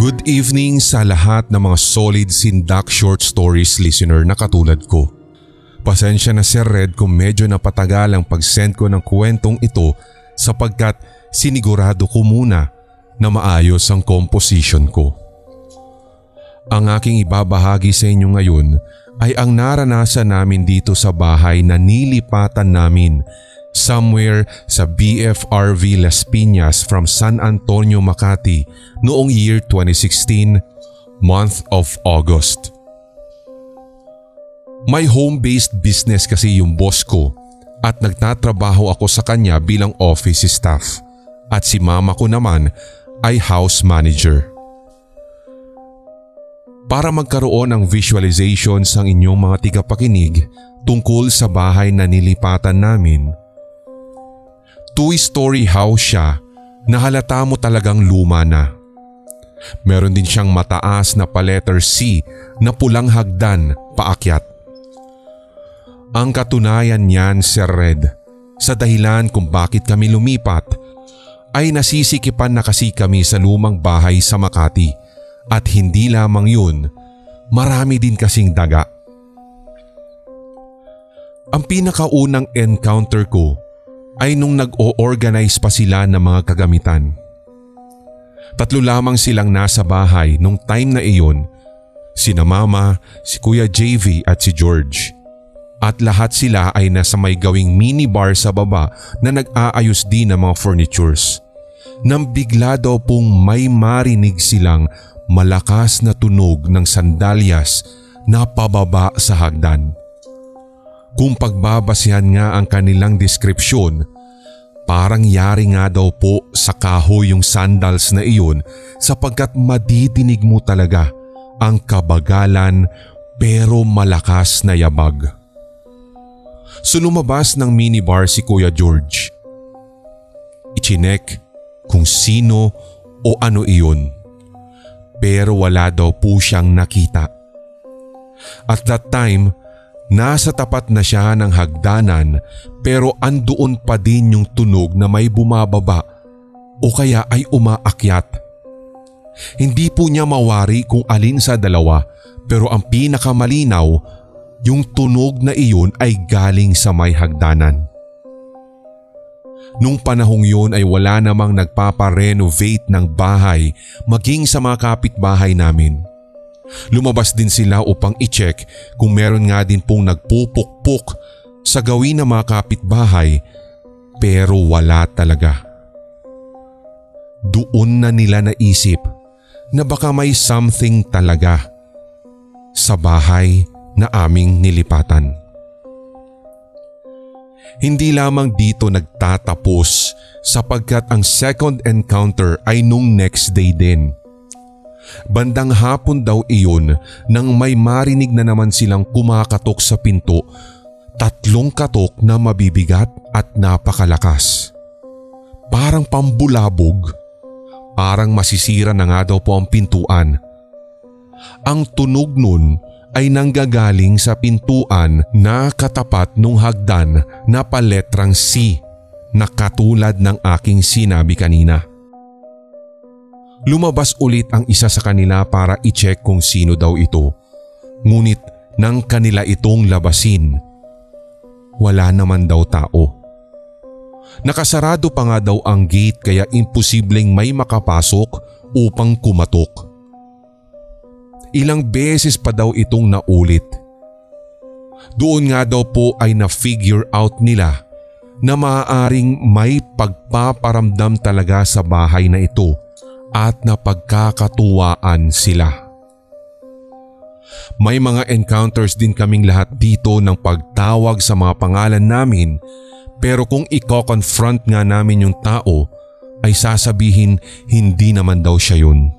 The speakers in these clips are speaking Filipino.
Good evening sa lahat ng mga solid Sindak Short Stories listener na katulad ko. Pasensya na Sir Red kung medyo napatagal ang pag-send ko ng kwentong ito sapagkat sinigurado ko muna na maayos ang composition ko. Ang aking ibabahagi sa inyo ngayon ay ang naranasan namin dito sa bahay na nilipatan namin somewhere sa BFRV Las Piñas from San Antonio, Makati noong year 2016, month of August. May home-based business kasi yung boss ko at nagtatrabaho ako sa kanya bilang office staff at si mama ko naman ay house manager. Para magkaroon ng visualizations ang inyong mga tigapakinig tungkol sa bahay na nilipatan namin, 2-story house siya na halata mo talagang luma na. Meron din siyang mataas na pa-letter C na pulang hagdan paakyat. Ang katunayan niyan, Sir Red, sa dahilan kung bakit kami lumipat, ay nasisikipan na kasi kami sa lumang bahay sa Makati. At hindi lamang yun, marami din kasing daga. Ang pinakaunang encounter ko ay nung nag-o-organize pa sila ng mga kagamitan. 3 lamang silang nasa bahay nung time na iyon, sina Mama, si Kuya JV at si George. At lahat sila ay nasa may gawing minibar sa baba na nag-aayos din ng mga furnitures. Nang bigla daw pong may marinig silang malakas na tunog ng sandalyas na pababa sa hagdan. Kung pagbabasihan nga ang kanilang deskripsyon, parang yari nga daw po sa kahoy yung sandals na iyon sapagkat madidinig mo talaga ang kabagalan pero malakas na yabag. So lumabas ng minibar si Kuya George. Ichinek kung sino o ano iyon. Pero wala daw po siyang nakita. At that time, nasa tapat na siya ng hagdanan pero andoon pa din yung tunog na may bumababa o kaya ay umaakyat. Hindi po niya mawari kung alin sa dalawa pero ang pinakamalinaw, yung tunog na iyon ay galing sa may hagdanan. Nung panahong yun ay wala namang nagpapa-renovate ng bahay maging sa mga kapitbahay namin. Lumabas din sila upang i-check kung meron nga din pong nagpupukpok sa gawin ng mga kapitbahay pero wala talaga. Doon na nila naisip na baka may something talaga sa bahay na aming nilipatan. Hindi lamang dito nagtatapos sapagkat ang second encounter ay nung next day din. Bandang hapon daw iyon nang may marinig na naman silang kumakatok sa pinto, 3 katok na mabibigat at napakalakas. Parang pambulabog, parang masisira na nga daw po ang pintuan. Ang tunog nun ay nanggagaling sa pintuan na katapat nung hagdan na paletrang C na katulad ng aking sinabi kanina. Lumabas ulit ang isa sa kanila para i-check kung sino daw ito. Ngunit nang kanila itong labasin, wala naman daw tao. Nakasarado pa nga daw ang gate kaya imposibleng may makapasok upang kumatok. Ilang beses pa daw itong naulit. Doon nga daw po ay na-figure out nila na maaaring may pagpaparamdam talaga sa bahay na ito at napagkakatuwaan sila. May mga encounters din kaming lahat dito ng pagtawag sa mga pangalan namin pero kung i-confront nga namin yung tao ay sasabihin hindi naman daw siya yun.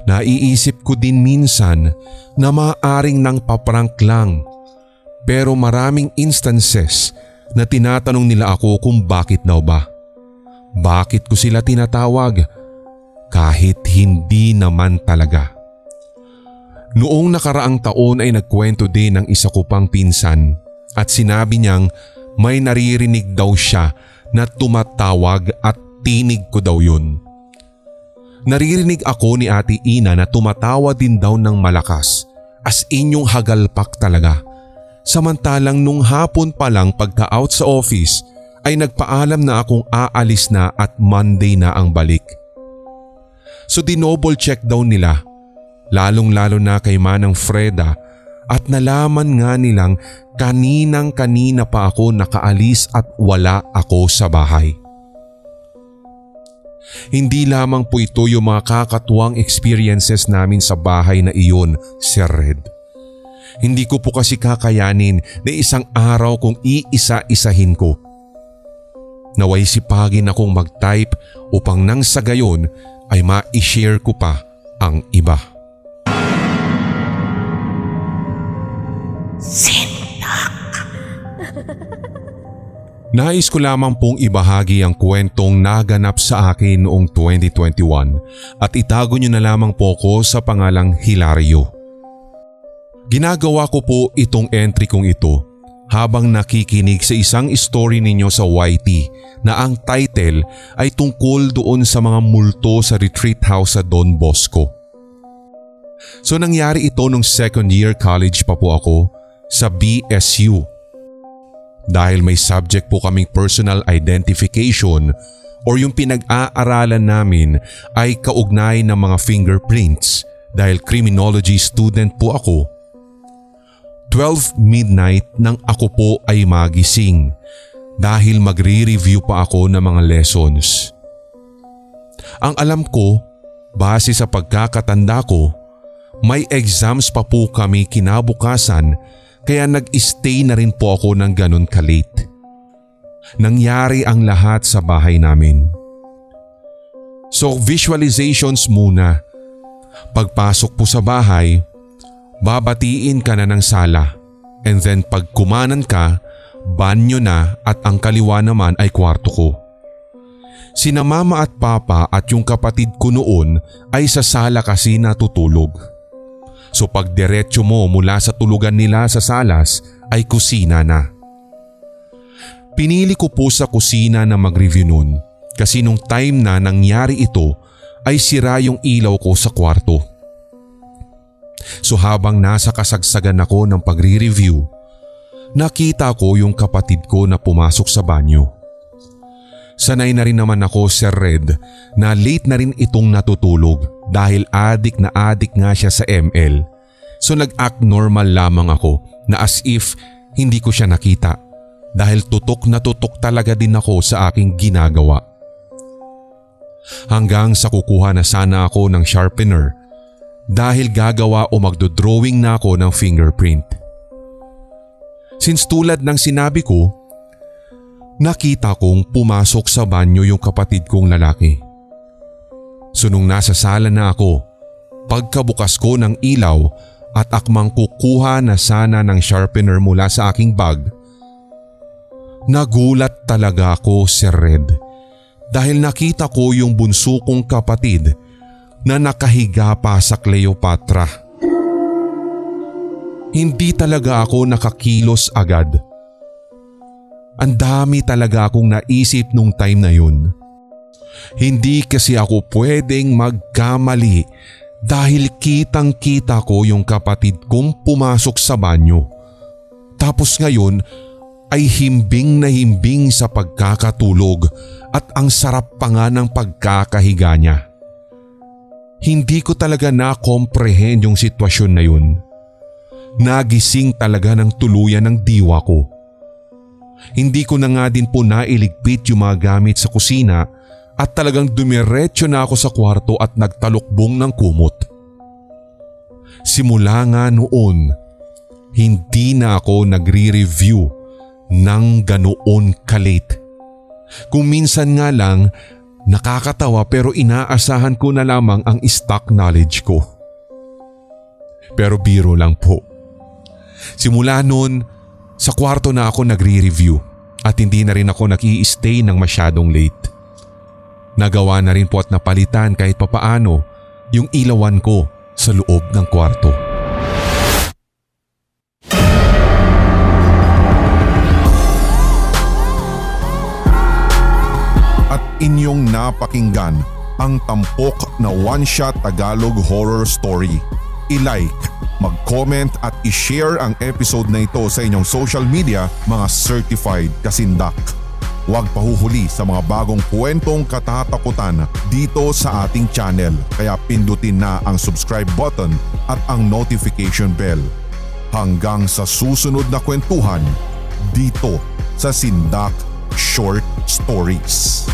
Naiisip ko din minsan na maaaring nang paprank lang pero maraming instances na tinatanong nila ako kung bakit daw ba. Bakit ko sila tinatawag? Kahit hindi naman talaga. Noong nakaraang taon ay nagkwento din ng isa ko pang pinsan at sinabi niyang may naririnig daw siya na tumatawag at tinig ko daw yun. Naririnig ako ni Ate Ina na tumatawa din daw ng malakas, as in yung hagalpak talaga. Samantalang nung hapon pa lang pagka-out sa office ay nagpaalam na akong aalis na at Monday na ang balik. So dinouble check daw nila, lalong-lalo na kay Manang Freda, at nalaman nga nilang kaninang-kanina pa ako nakaalis at wala ako sa bahay. Hindi lamang po ito yung mga kakatuwang experiences namin sa bahay na iyon, Sir Red. Hindi ko po kasi kakayanin na isang araw kung iisa-isahin ko. Naway sipagin akong mag-type upang nang sa gayon ay ma-share ko pa ang iba. Nais ko lamang pong ibahagi ang kwentong naganap sa akin noong 2021 at itago niyo na lamang po ko sa pangalang Hilario. Ginagawa ko po itong entry kong ito habang nakikinig sa isang story ninyo sa YT na ang title ay tungkol doon sa mga multo sa retreat house sa Don Bosco. So nangyari ito nung second year college pa po ako sa BSU. Dahil may subject po kaming personal identification or yung pinag-aaralan namin ay kaugnay ng mga fingerprints dahil criminology student po ako. 12 midnight nang ako po ay magising dahil magre-review pa ako ng mga lessons. Ang alam ko, base sa pagkakatanda ko, may exams pa po kami kinabukasan kaya nag-stay na rin po ako ng ganun ka-late. Nangyari ang lahat sa bahay namin. So visualizations muna. Pagpasok po sa bahay, babatiin ka na ng sala and then pag kumanan ka, banyo na at ang kaliwa naman ay kwarto ko. Sina mama at papa at yung kapatid ko noon ay sa sala kasi natutulog. So pag diretso mo mula sa tulugan nila sa salas ay kusina na. Pinili ko po sa kusina na mag-review nun kasi nung time na nangyari ito ay sira yung ilaw ko sa kwarto. So habang nasa kasagsagan ako ng pagre-review, nakita ko yung kapatid ko na pumasok sa banyo. Sanay na rin naman ako, Sir Red, na late na rin itong natutulog dahil adik nga siya sa ML. So nag-act normal lamang ako na as if hindi ko siya nakita dahil tutok na tutok talaga din ako sa aking ginagawa. Hanggang sa kukuha na sana ako ng sharpener dahil gagawa o magdodrawing na ako ng fingerprint. Since tulad ng sinabi ko, nakita kong pumasok sa banyo yung kapatid kong lalaki. So nung nasa sala na ako, pagkabukas ko ng ilaw at akmang kukuha na sana ng sharpener mula sa aking bag, nagulat talaga ako, Sir Red, dahil nakita ko yung bunso kong kapatid na nakahiga pa sa Cleopatra. Hindi talaga ako nakakilos agad. Ang dami talaga akong naisip nung time na yun. Hindi kasi ako pwedeng magkamali dahil kitang-kita ko yung kapatid kong pumasok sa banyo. Tapos ngayon ay himbing na himbing sa pagkakatulog at ang sarap pa nga ng pagkakahiga niya. Hindi ko talaga na-comprehend yung sitwasyon na yun. Nagising talaga ng tuluyan ng diwa ko. Hindi ko na nga din po nailigpit yung mga gamit sa kusina at talagang dumiretso na ako sa kwarto at nagtalukbong ng kumot. Simula nga noon, hindi na ako nagre-review ng ganoon ka-late. Kung minsan nga lang, nakakatawa pero inaasahan ko na lamang ang stock knowledge ko. Pero biro lang po. Simula noon, sa kwarto na ako nagre-review at hindi na rin ako nag-i-stay ng masyadong late. Nagawa na rin po at napalitan kahit papaano yung ilawan ko sa loob ng kwarto. At inyong napakinggan ang tampok na one-shot Tagalog horror story. I-like, mag-comment at i-share ang episode na ito sa inyong social media, mga certified kasindak. Huwag pahuhuli sa mga bagong kwentong katatakutan dito sa ating channel, kaya pindutin na ang subscribe button at ang notification bell. Hanggang sa susunod na kwentuhan dito sa Sindak Short Stories.